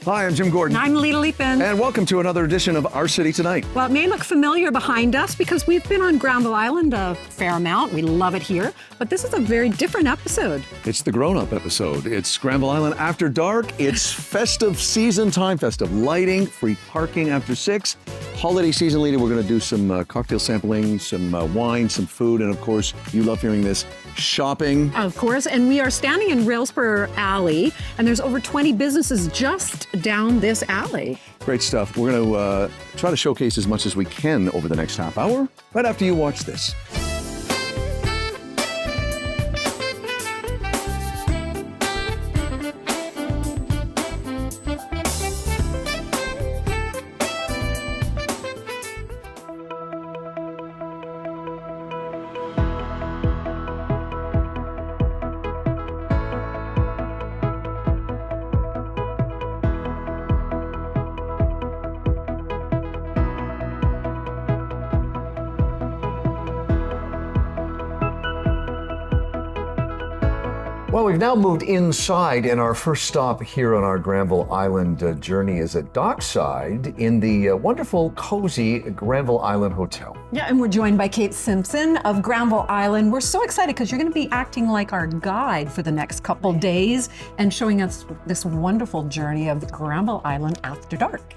Hi, I'm Jim Gordon. I'm Lita Leapin. And welcome to another edition of Our City Tonight. Well, it may look familiar behind us because we've been on Granville Island a fair amount. We love it here. But this is a very different episode. It's the grown-up episode. It's Granville Island after dark. It's festive season time, festive lighting, free parking after 6. Holiday season, Lita, we're going to do some cocktail sampling, some wine, some food, and of course, you love hearing this, shopping. Of course, and we are standing in Railspur Alley, and there's over 20 businesses just down this alley. Great stuff. We're going to try to showcase as much as we can over the next half hour, right after you watch this. Well, we've now moved inside, and our first stop here on our Granville Island journey is at Dockside in the wonderful, cozy Granville Island Hotel. Yeah, and we're joined by Kate Simpson of Granville Island. We're so excited because you're going to be acting like our guide for the next couple days and showing us this wonderful journey of Granville Island after dark.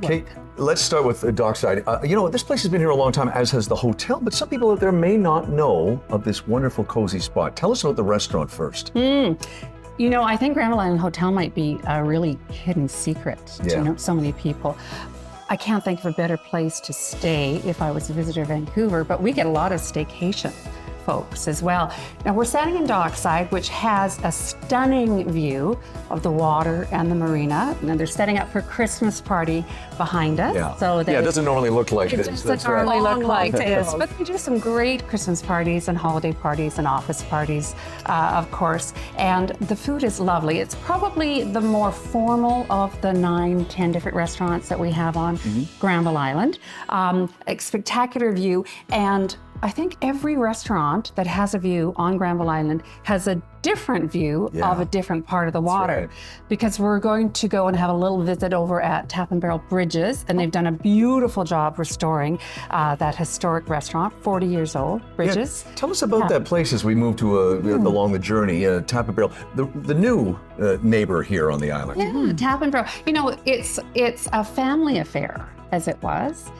Kate, let's start with Dockside. You know, this place has been here a long time, as has the hotel, but some people out there may not know of this wonderful, cozy spot. Tell us about the restaurant first. You know, I think Granville Island Hotel might be a really hidden secret to so many people. I can't think of a better place to stay if I was a visitor to Vancouver, but we get a lot of staycation folks as well. Now we're standing in Dockside, which has a stunning view of the water and the marina. And they're setting up for a Christmas party behind us. Yeah, so it doesn't normally look like this. It doesn't normally look like this, but they do some great Christmas parties and holiday parties and office parties, of course. And the food is lovely. It's probably the more formal of the 9-10 different restaurants that we have on Granville Island. A spectacular view, and I think every restaurant that has a view on Granville Island has a different view of a different part of the water. Right. Because we're going to go and have a little visit over at Tap and Barrel Bridges, and they've done a beautiful job restoring that historic restaurant, 40 years old, Bridges. Yeah. Tell us about that place as we move to along the journey, Tap and Barrel, the new neighbor here on the island. Yeah, Tap and Barrel. You know, it's a family affair, as it was.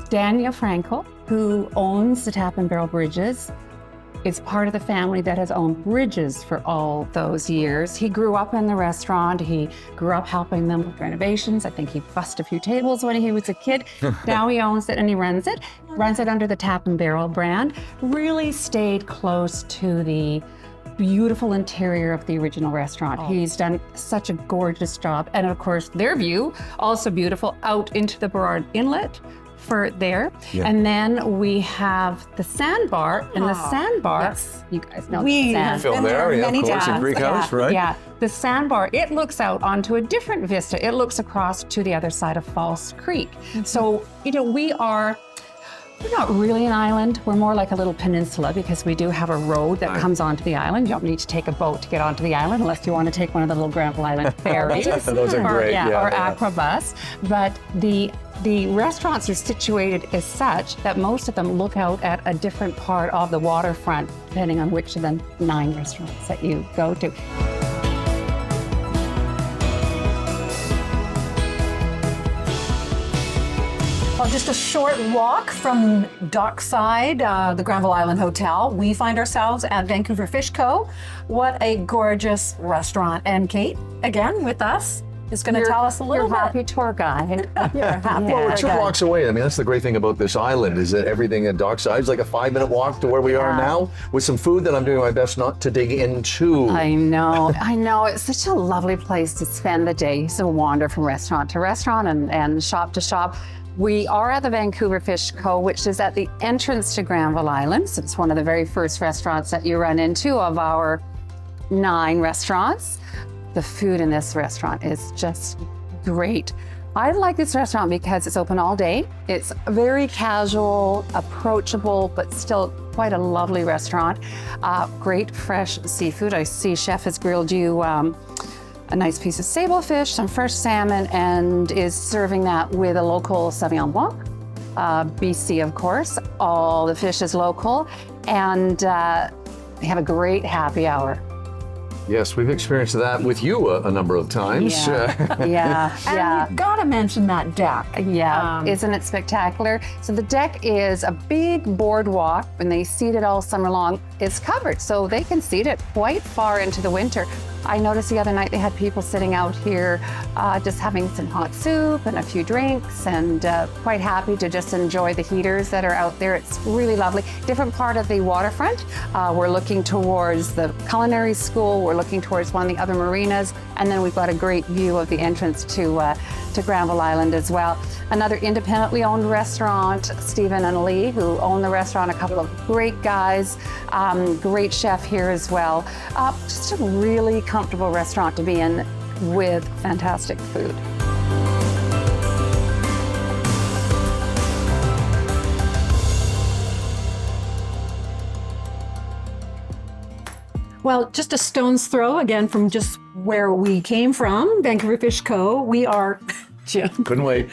Daniel Frankel, who owns the Tap and Barrel Bridges, is part of the family that has owned Bridges for all those years. He grew up in the restaurant. He grew up helping them with renovations. I think he bussed a few tables when he was a kid. Now he owns it and he runs it under the Tap and Barrel brand. Really stayed close to the beautiful interior of the original restaurant. He's done such a gorgeous job. And of course, their view, also beautiful, out into the Burrard Inlet for there. And then we have the sandbar, and the sandbar, you guys know the sand. Film there, of course, in Greek House, right? Yeah, the sandbar, it looks out onto a different vista. It looks across to the other side of False Creek. So, you know, we're not really an island. We're more like a little peninsula because we do have a road that comes onto the island. You don't need to take a boat to get onto the island unless you want to take one of the little Granville Island ferries. Those are great. Or Aquabus. But the restaurants are situated as such that most of them look out at a different part of the waterfront, depending on which of the 9 restaurants that you go to. Well, just a short walk from Dockside, the Granville Island Hotel. We find ourselves at Vancouver Fish Co. What a gorgeous restaurant. And Kate, again, with us, is going to tell us a little bit. Happy tour guide. You're happy. Well, we're 2 blocks away. I mean, that's the great thing about this island is that everything at Dockside is like a 5-minute walk to where we are now with some food that I'm doing my best not to dig into. I know. It's such a lovely place to spend the day. So wander from restaurant to restaurant and shop to shop. We are at the Vancouver Fish Co., which is at the entrance to Granville Island. So it's one of the very first restaurants that you run into of our 9 restaurants. The food in this restaurant is just great. I like this restaurant because it's open all day. It's very casual, approachable, but still quite a lovely restaurant. Great fresh seafood. I see Chef has grilled you a nice piece of sable fish, some fresh salmon, and is serving that with a local Sauvignon Blanc. BC, of course. All the fish is local, and they have a great happy hour. Yes, we've experienced that with you a number of times. Yeah, And you've got to mention that deck. Isn't it spectacular? So the deck is a big boardwalk, and they seat it all summer long. It's covered, so they can seat it quite far into the winter. I noticed the other night they had people sitting out here just having some hot soup and a few drinks, and quite happy to just enjoy the heaters that are out there. It's really lovely. Different part of the waterfront. We're looking towards the culinary school. We're looking towards one of the other marinas, and then we've got a great view of the entrance to Granville Island as well. Another independently owned restaurant, Stephen and Lee, who own the restaurant, a couple of great guys, great chef here as well. Just a really comfortable restaurant to be in with fantastic food. Well, just a stone's throw again from just where we came from, Vancouver Fish Co. We are, Jim, Couldn't wait.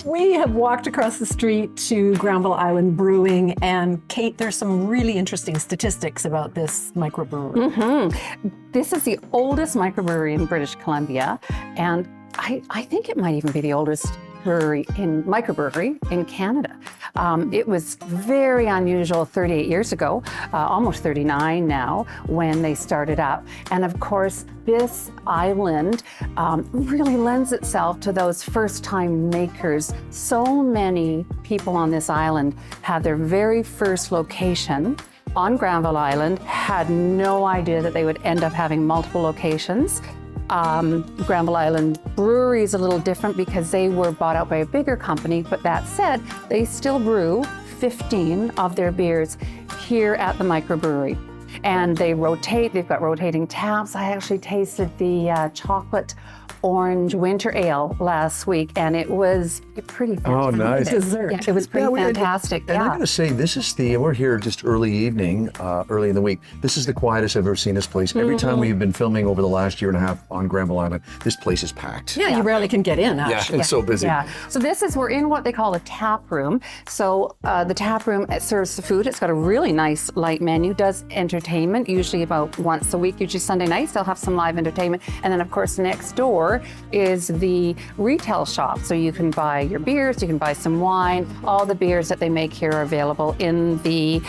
we have walked across the street to Granville Island Brewing, and Kate, there's some really interesting statistics about this microbrewery. This is the oldest microbrewery in British Columbia, and I think it might even be the oldest microbrewery in Canada. It was very unusual 38 years ago, almost 39 now, when they started up. And of course, this island really lends itself to those first-time makers. So many people on this island had their very first location on Granville Island, had no idea that they would end up having multiple locations. Granville Island Brewery is a little different because they were bought out by a bigger company, but that said, they still brew 15 of their beers here at the microbrewery. And they rotate, they've got rotating taps. I actually tasted the chocolate orange winter ale last week, and it was pretty fantastic. Oh, nice. Dessert. Yeah, it was pretty fantastic. And I gotta say, this is we're here just early evening, early in the week. This is the quietest I've ever seen this place. Every time we've been filming over the last year and a half on Granville Island, this place is packed. Yeah, you rarely can get in, actually. Yeah, it's so busy. Yeah. So we're in what they call a tap room. So the tap room, it serves the food. It's got a really nice light menu, does entertainment, usually about once a week, usually Sunday nights. They'll have some live entertainment. And then of course next door is the retail shop. So you can buy your beers, you can buy some wine. All the beers that they make here are available in the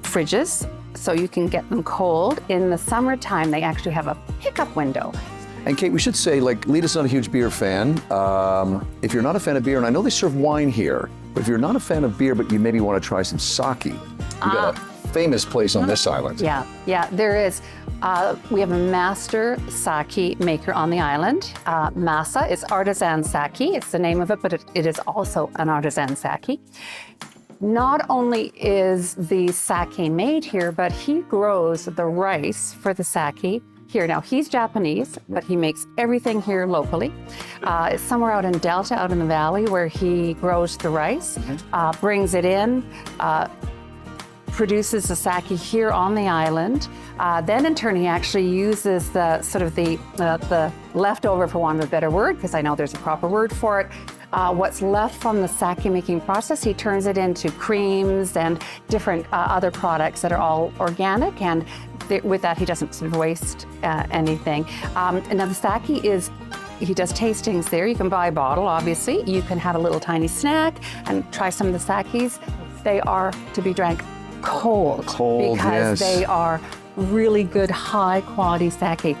fridges, so you can get them cold. In the summertime, they actually have a pickup window. And Kate, we should say, Lita's not a huge beer fan. If you're not a fan of beer, and I know they serve wine here, but if you're not a fan of beer, but you maybe want to try some sake, we got a famous place on this island. Yeah, there is. We have a master sake maker on the island. Masa is artisan sake. It's the name of it, but it is also an artisan sake. Not only is the sake made here, but he grows the rice for the sake here. Now, he's Japanese, but he makes everything here locally. It's somewhere out in Delta, out in the valley, where he grows the rice, brings it in, produces the sake here on the island. Then in turn, he actually uses the sort of the leftover, for want of a better word, because I know there's a proper word for it. What's left from the sake making process, he turns it into creams and different other products that are all organic, and with that, he doesn't sort of waste anything. And now the sake he does tastings there. You can buy a bottle, obviously. You can have a little tiny snack and try some of the sakes. They are to be drank cold because they are really good, high quality sake.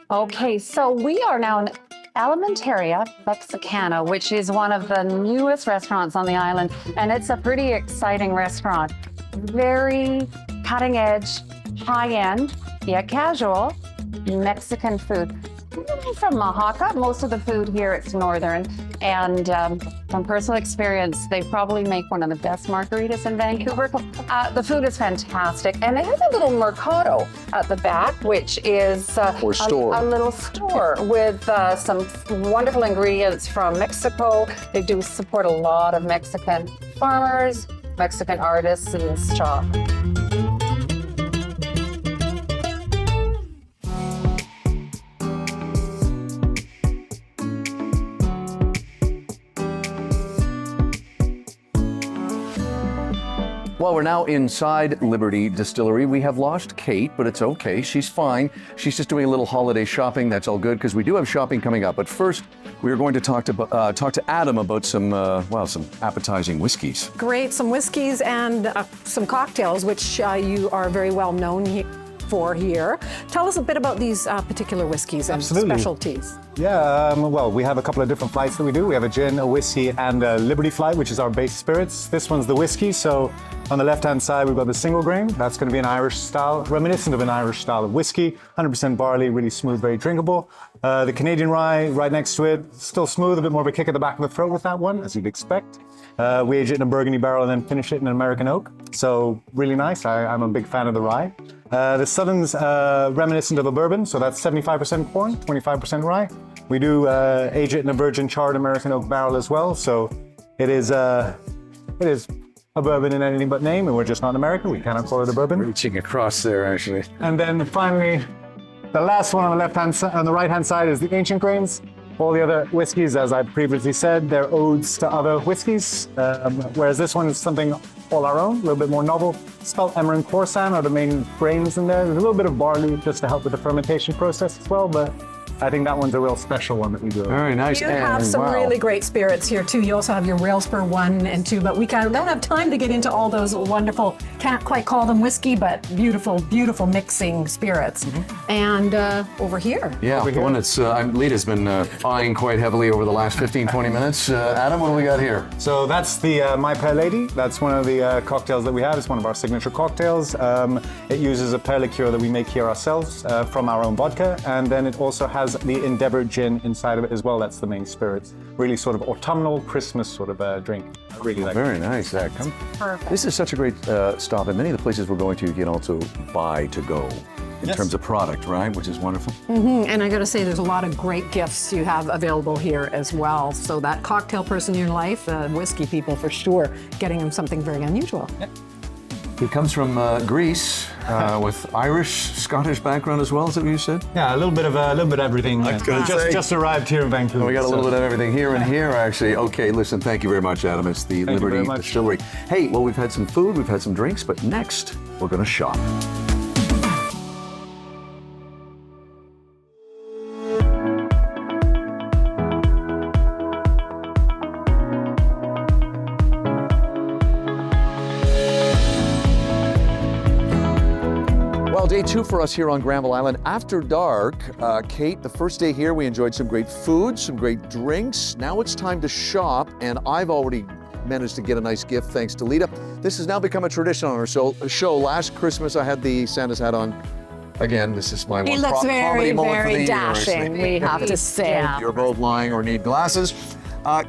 Okay, so we are now in Alimentaria Mexicana, which is one of the newest restaurants on the island, and it's a pretty exciting restaurant. Very cutting edge, high end, yet casual Mexican food. From Oaxaca, most of the food here it's northern, and from personal experience, they probably make one of the best margaritas in Vancouver. The food is fantastic, and they have a little mercado at the back, which is Or store. a little store with some wonderful ingredients from Mexico. They do support a lot of Mexican farmers, Mexican artists in this shop. Well, we're now inside Liberty Distillery. We have lost Kate, but it's okay. She's fine. She's just doing a little holiday shopping. That's all good because we do have shopping coming up. But first, we are going to talk to Adam about some appetizing whiskeys. Great, some whiskeys and some cocktails, which you are very well known for here. Tell us a bit about these particular whiskeys and specialties. Yeah, well, we have a couple of different flights that we do. We have a gin, a whiskey, and a Liberty flight, which is our base spirits. This one's the whiskey, so on the left-hand side, we've got the single grain. That's going to be an Irish style, reminiscent of an Irish style of whiskey. 100% barley, really smooth, very drinkable. The Canadian rye right next to it, still smooth, a bit more of a kick at the back of the throat with that one, as you'd expect. We age it in a Burgundy barrel and then finish it in an American oak. So really nice. I'm a big fan of the rye. The Southern's reminiscent of a bourbon, so that's 75% corn, 25% rye. We do age it in a virgin charred American oak barrel as well. So it is a bourbon in anything but name, and we're just not in America. We cannot call it a bourbon. Reaching across there, actually. And then finally, the last one on the right-hand side is the ancient grains. All the other whiskeys, as I previously said, they're odes to other whiskeys, whereas this one is something all our own, a little bit more novel. Spelt Emmer and Corsan are the main grains in there. There's a little bit of barley just to help with the fermentation process as well, but I think that one's a real special one that we do. Very nice. You have some really great spirits here too. You also have your Railspur 1 and 2, but we don't have time to get into all those wonderful, can't quite call them whiskey, but beautiful, beautiful mixing spirits. And over here. Yeah, the one that's Lita's been eyeing quite heavily over the last 15, 20 minutes. Adam, what do we got here? So that's the My Pear Lady. That's one of the cocktails that we have. It's one of our signature cocktails. It uses a pear liqueur that we make here ourselves from our own vodka, and then it also has the Endeavour gin inside of it as well. That's the main spirit. Really sort of autumnal Christmas sort of drink. I really like Very it. nice. Perfect. This is such a great stop, and many of the places we're going to, you can also buy to go in terms of product, right? Which is wonderful. And I got to say, there's a lot of great gifts you have available here as well. So that cocktail person in your life, whiskey people for sure, getting them something very unusual. He comes from Greece with Irish, Scottish background as well. Is that what you said? Yeah, a little bit of everything. I was gonna say. Just arrived here in Vancouver. We got a little bit of everything here and here, actually. Okay, listen, thank you very much, Adam. It's the Thank you very Liberty much. Distillery. Hey, well, we've had some food, we've had some drinks, but next, we're going to shop. Well, day two for us here on Granville Island. After dark, Kate, the first day here, we enjoyed some great food, some great drinks. Now it's time to shop, and I've already managed to get a nice gift thanks to Lita. This has now become a tradition on our show. Last Christmas, I had the Santa's hat on. Again, this is my He one looks comedy very, moment for the very year, dashing, actually. we have to say. You're both lying or need glasses.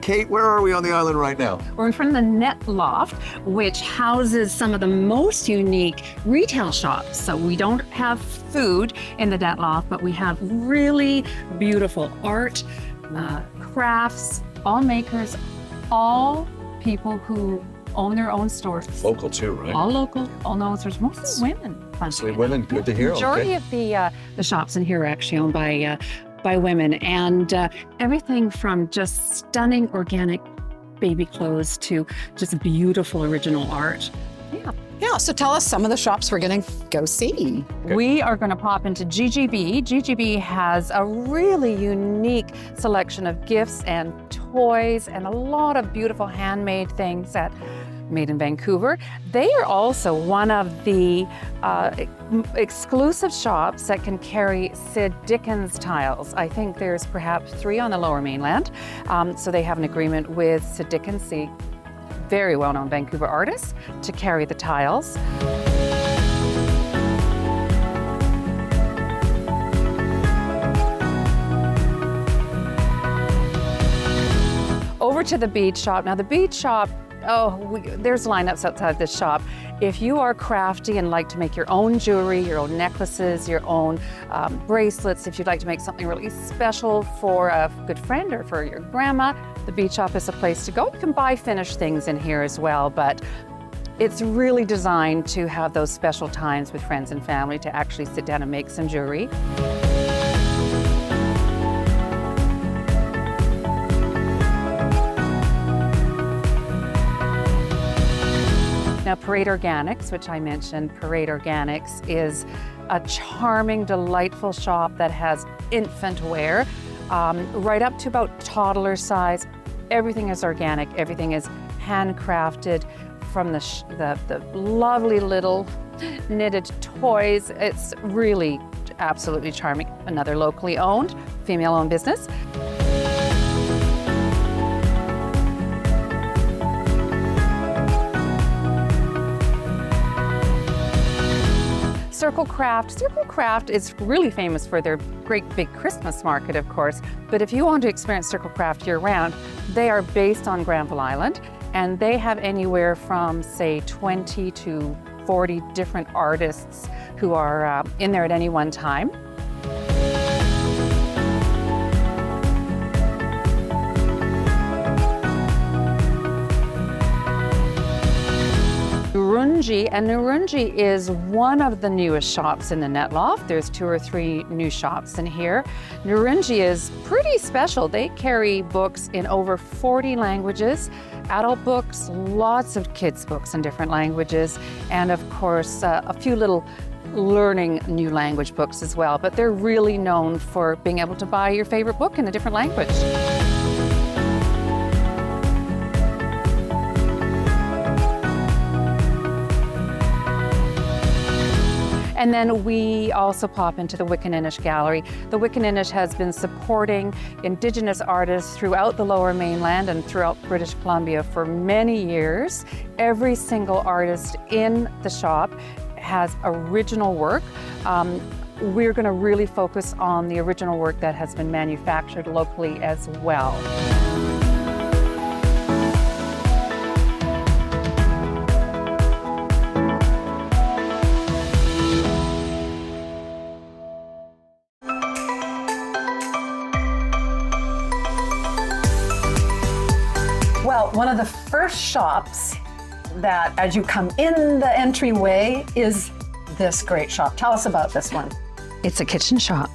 Kate, where are we on the island right now? We're in front of the Net Loft, which houses some of the most unique retail shops. So we don't have food in the Net Loft, but we have really beautiful art, crafts, all makers, all people who own their own stores. Local too, right? All local, all known stores, mostly women. Mostly women, good to hear. Majority Okay. of the shops in here are actually owned by women, and everything from just stunning organic baby clothes to just beautiful original art. Yeah, so tell us some of the shops we're going to go see. We are going to pop into GGB. GGB has a really unique selection of gifts and toys and a lot of beautiful handmade things that made in Vancouver. They are also one of the exclusive shops that can carry Sid Dickens tiles. I think there's perhaps 3 on the Lower Mainland. So they have an agreement with Sid Dickens, the very well-known Vancouver artist, to carry the tiles. over to the bead shop. Now the bead shop, there's lineups outside this shop. If you are crafty and like to make your own jewelry, your own necklaces, your own bracelets, if you'd like to make something really special for a good friend or for your grandma, the bead shop is a place to go. You can buy finished things in here as well, but it's really designed to have those special times with friends and family to actually sit down and make some jewelry. Now, Parade Organics, which I mentioned, Parade Organics is a charming, delightful shop that has infant wear, right up to about toddler size. Everything is organic, everything is handcrafted from the lovely little knitted toys. It's really absolutely charming. Another locally owned, female-owned business. Circle Craft. Circle Craft is really famous for their great big Christmas market, of course, but if you want to experience Circle Craft year-round, they are based on Granville Island, and they have anywhere from, say, 20 to 40 different artists who are in there at any one time. Nurungi is one of the newest shops in the Netloft. There's 2 or 3 new shops in here. Nurungi is pretty special. They carry books in over 40 languages, adult books, lots of kids books in different languages, and of course a few little learning new language books as well. But they're really known for being able to buy your favorite book in a different language. And then we also pop into the Wickaninnish Gallery. The Wickaninnish has been supporting Indigenous artists throughout the Lower Mainland and throughout British Columbia for many years. Every single artist in the shop has original work. We're going to really focus on the original work that has been manufactured locally as well. Well, one of the first shops that, as you come in the entryway, is this great shop. Tell us about this one. It's a kitchen shop.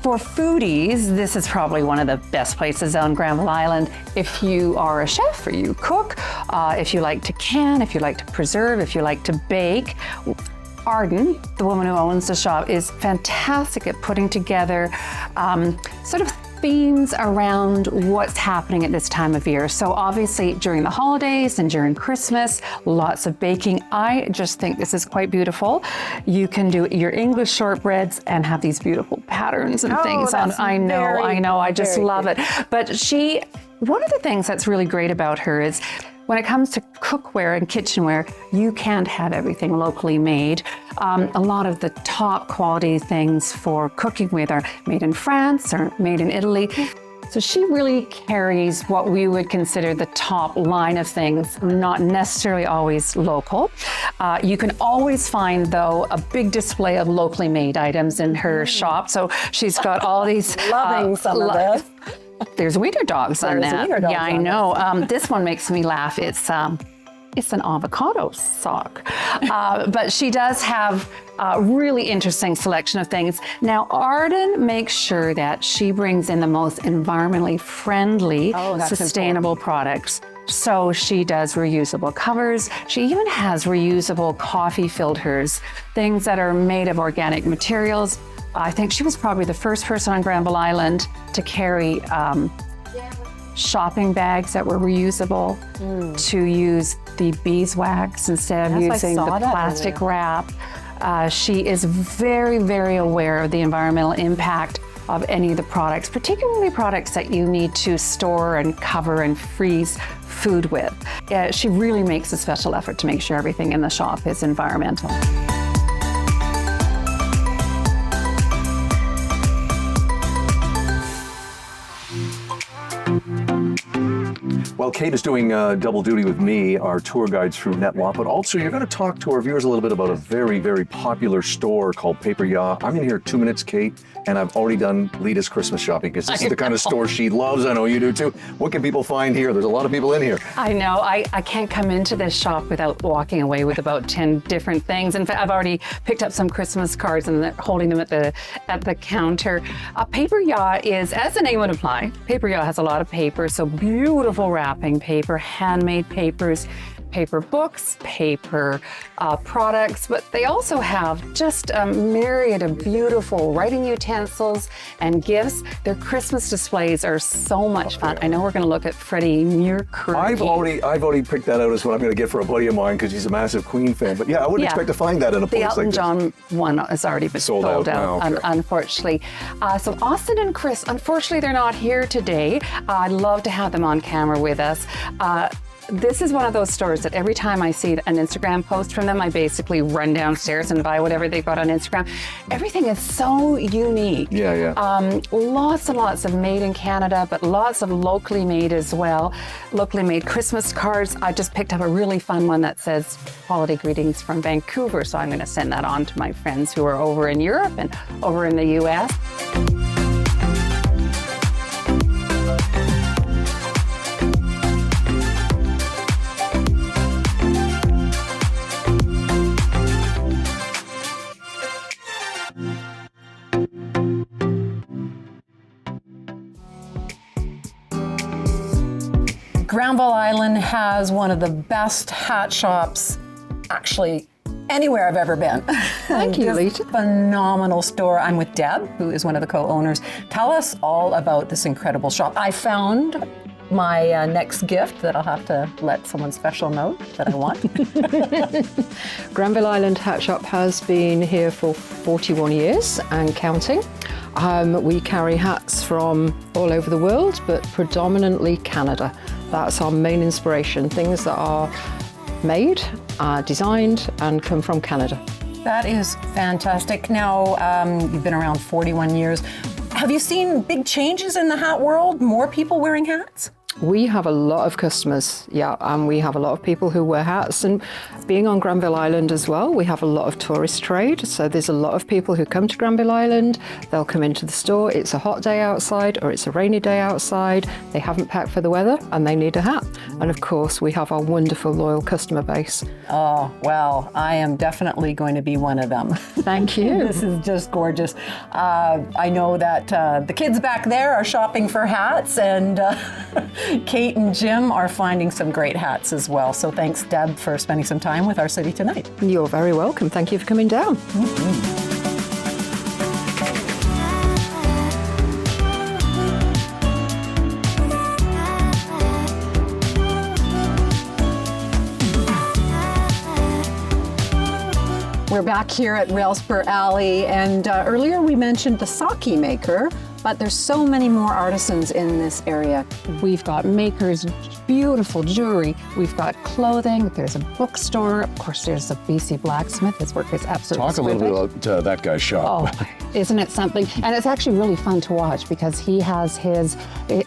For foodies, this is probably one of the best places on Granville Island. If you are a chef or you cook, if you like to can, if you like to preserve, if you like to bake, Arden, the woman who owns the shop, is fantastic at putting together sort of themes around what's happening at this time of year. So obviously during the holidays and during Christmas, lots of baking. I just think this is quite beautiful. You can do your English shortbreads and have these beautiful patterns and things on. I know, I just love it. But one of the things that's really great about her is when it comes to cookware and kitchenware, you can't have everything locally made. A lot of the top quality things for cooking with are made in France or made in Italy. So she really carries what we would consider the top line of things, not necessarily always local. You can always find, though, a big display of locally made items in her shop. So she's got all these— Loving some of this. There's wiener dogs on that. Yeah, I know. This one makes me laugh. It's an avocado sock. But she does have a really interesting selection of things. Now, Arden makes sure that she brings in the most environmentally friendly, sustainable products. So she does reusable covers. She even has reusable coffee filters, things that are made of organic materials. I think she was probably the first person on Granville Island to carry shopping bags that were reusable, to use the beeswax instead of using the plastic wrap. She is very, very aware of the environmental impact of any of the products, particularly products that you need to store and cover and freeze food with. She really makes a special effort to make sure everything in the shop is environmental. Well, Kate is doing double duty with me, our tour guide through NetLaw, but also you're going to talk to our viewers a little bit about a very, very popular store called Paper Yacht. I'm in here 2 minutes, Kate, and I've already done Lita's Christmas shopping because this is the kind of store she loves. I know you do too. What can people find here? There's a lot of people in here. I know. I can't come into this shop without walking away with about 10 different things. In fact, I've already picked up some Christmas cards and they're holding them at the counter. Paper Yacht is, as the name would imply, Paper Yacht has a lot of paper, so beautiful wrapping paper, handmade papers, paper books, paper products, but they also have just a myriad of beautiful writing utensils and gifts. Their Christmas displays are so much fun. I know we're going to look at Freddie Mercury. I've already picked that out as what I'm going to get for a buddy of mine because he's a massive Queen fan. But yeah, I wouldn't expect to find that in a place like this. The Elton John one has already been sold out. Wow, okay. Unfortunately. So Austin and Chris, unfortunately, they're not here today. I'd love to have them on camera with us. This is one of those stores that every time I see an Instagram post from them, I basically run downstairs and buy whatever they've got on Instagram. Everything is so unique. Yeah. Lots and lots of made in Canada, but lots of locally made as well. Locally made Christmas cards. I just picked up a really fun one that says holiday greetings from Vancouver. So I'm going to send that on to my friends who are over in Europe and over in the US. Granville Island has one of the best hat shops, actually, anywhere I've ever been. Thank you, Lita. Phenomenal store. I'm with Deb, who is one of the co-owners. Tell us all about this incredible shop. I found my next gift that I'll have to let someone special know that I want. Granville Island Hat Shop has been here for 41 years and counting. We carry hats from all over the world, but predominantly Canada. That's our main inspiration, things that are made, designed, and come from Canada. That is fantastic. Now, you've been around 41 years. Have you seen big changes in the hat world? More people wearing hats? We have a lot of customers, and we have a lot of people who wear hats. And being on Granville Island as well, we have a lot of tourist trade. So there's a lot of people who come to Granville Island. They'll come into the store. It's a hot day outside or it's a rainy day outside. They haven't packed for the weather and they need a hat. And of course, we have our wonderful loyal customer base. Oh, well, I am definitely going to be one of them. Thank you. This is just gorgeous. I know that the kids back there are shopping for hats, and Kate and Jim are finding some great hats as well. So thanks, Deb, for spending some time with our city tonight. You're very welcome. Thank you for coming down. Mm-hmm. We're back here at Railspur Alley, and earlier we mentioned the sake maker, but there's so many more artisans in this area. We've got makers, beautiful jewelry. We've got clothing. There's a bookstore. Of course, there's a BC blacksmith. His work is absolutely Talk a little bit about that guy's shop. Oh, isn't it something? And it's actually really fun to watch because he has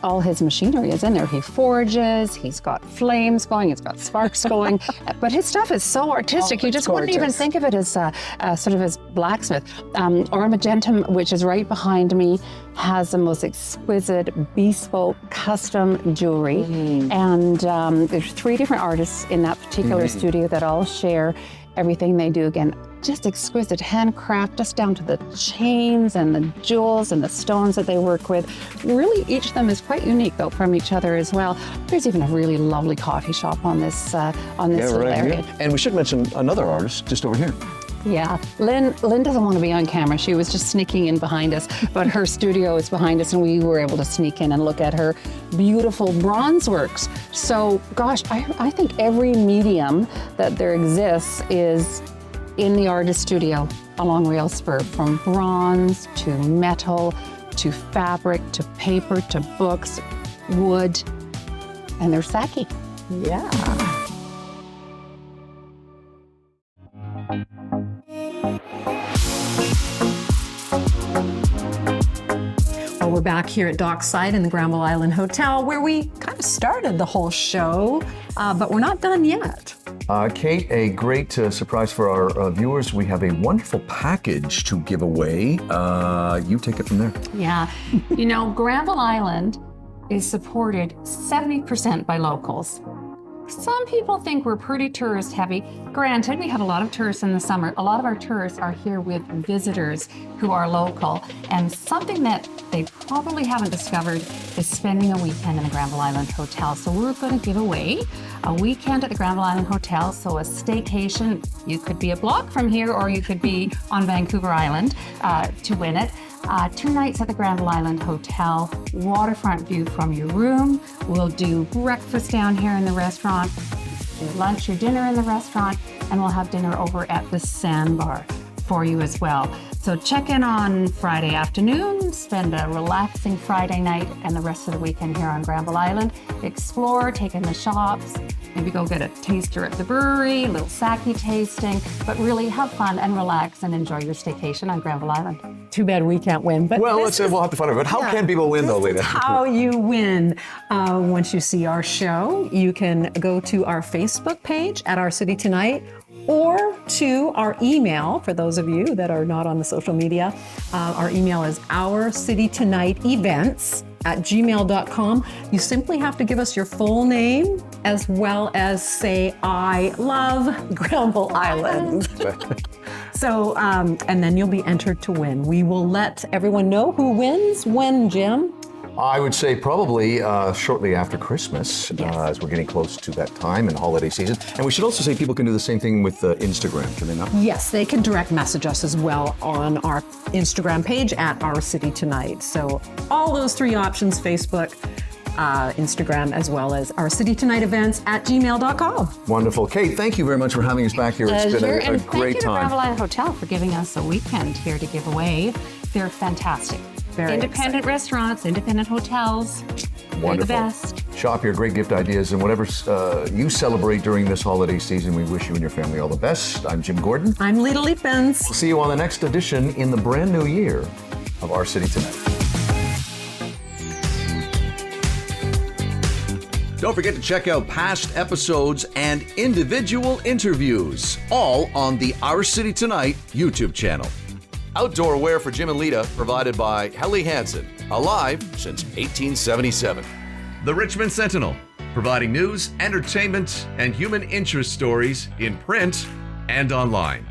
all his machinery is in there. He forges. He's got flames going. He's got sparks going. But his stuff is so artistic. You just wouldn't even think of it as sort of as blacksmith. Armagentum, which is right behind me, has the most exquisite, bespoke, custom jewelry. And there's 3 different artists in that particular studio that all share everything they do. Again, just exquisite handcraft, just down to the chains and the jewels and the stones that they work with. Really, each of them is quite unique, though, from each other as well. There's even a really lovely coffee shop on this little area. And we should mention another artist just over here. Yeah, Lynn doesn't want to be on camera. She was just sneaking in behind us, but her studio is behind us and we were able to sneak in and look at her beautiful bronze works. So, gosh, I think every medium that there exists is in the artist studio along Railspur, from bronze to metal to fabric to paper to books, wood, and there's sake. Yeah. Well, we're back here at Dockside in the Granville Island Hotel, where we kind of started the whole show, but we're not done yet. Kate, a great surprise for our viewers. We have a wonderful package to give away. You take it from there. Yeah. You know, Granville Island is supported 70% by locals. Some people think we're pretty tourist heavy. Granted, we have a lot of tourists in the summer. A lot of our tourists are here with visitors who are local. And something that they probably haven't discovered is spending a weekend in the Granville Island Hotel. So we're going to give away a weekend at the Granville Island Hotel. So a staycation, you could be a block from here or you could be on Vancouver Island to win it. 2 nights at the Granville Island Hotel, waterfront view from your room. We'll do breakfast down here in the restaurant, your lunch, your dinner in the restaurant, and we'll have dinner over at the Sandbar for you as well. So check in on Friday afternoon, spend a relaxing Friday night and the rest of the weekend here on Granville Island. Explore, take in the shops, maybe go get a taster at the brewery, a little sake tasting, but really have fun and relax and enjoy your staycation on Granville Island. Too bad we can't win, but Well, we'll have to find out. But how can people win, though, Lita? How you win. Once you see our show, you can go to our Facebook page at Our City Tonight or to our email, for those of you that are not on the social media. Our email is ourcitytonightevents@gmail.com. You simply have to give us your full name as well as say, I love Granville Island. So, and then you'll be entered to win. We will let everyone know who wins when, Jim? I would say probably shortly after Christmas, as we're getting close to that time in holiday season. And we should also say people can do the same thing with Instagram, can they not? Yes, they can direct message us as well on our Instagram page at Our City Tonight. So all those 3 options, Facebook, Instagram, as well as Our City Tonight events at gmail.com. Wonderful. Kate, thank you very much for having us back here. It's been a And great thank you to time. Granville Island Hotel for giving us a weekend here to give away. They're fantastic. Very independent restaurants, independent hotels. They're the Wonderful. best. Shop here, great gift ideas, and whatever you celebrate during this holiday season, we wish you and your family all the best. I'm Jim Gordon. I'm Lita Leapins. We'll see you on the next edition in the brand new year of Our City Tonight. Don't forget to check out past episodes and individual interviews, all on the Our City Tonight YouTube channel. Outdoor wear for Jim and Lita provided by Helly Hansen, alive since 1877. The Richmond Sentinel, providing news, entertainment, and human interest stories in print and online.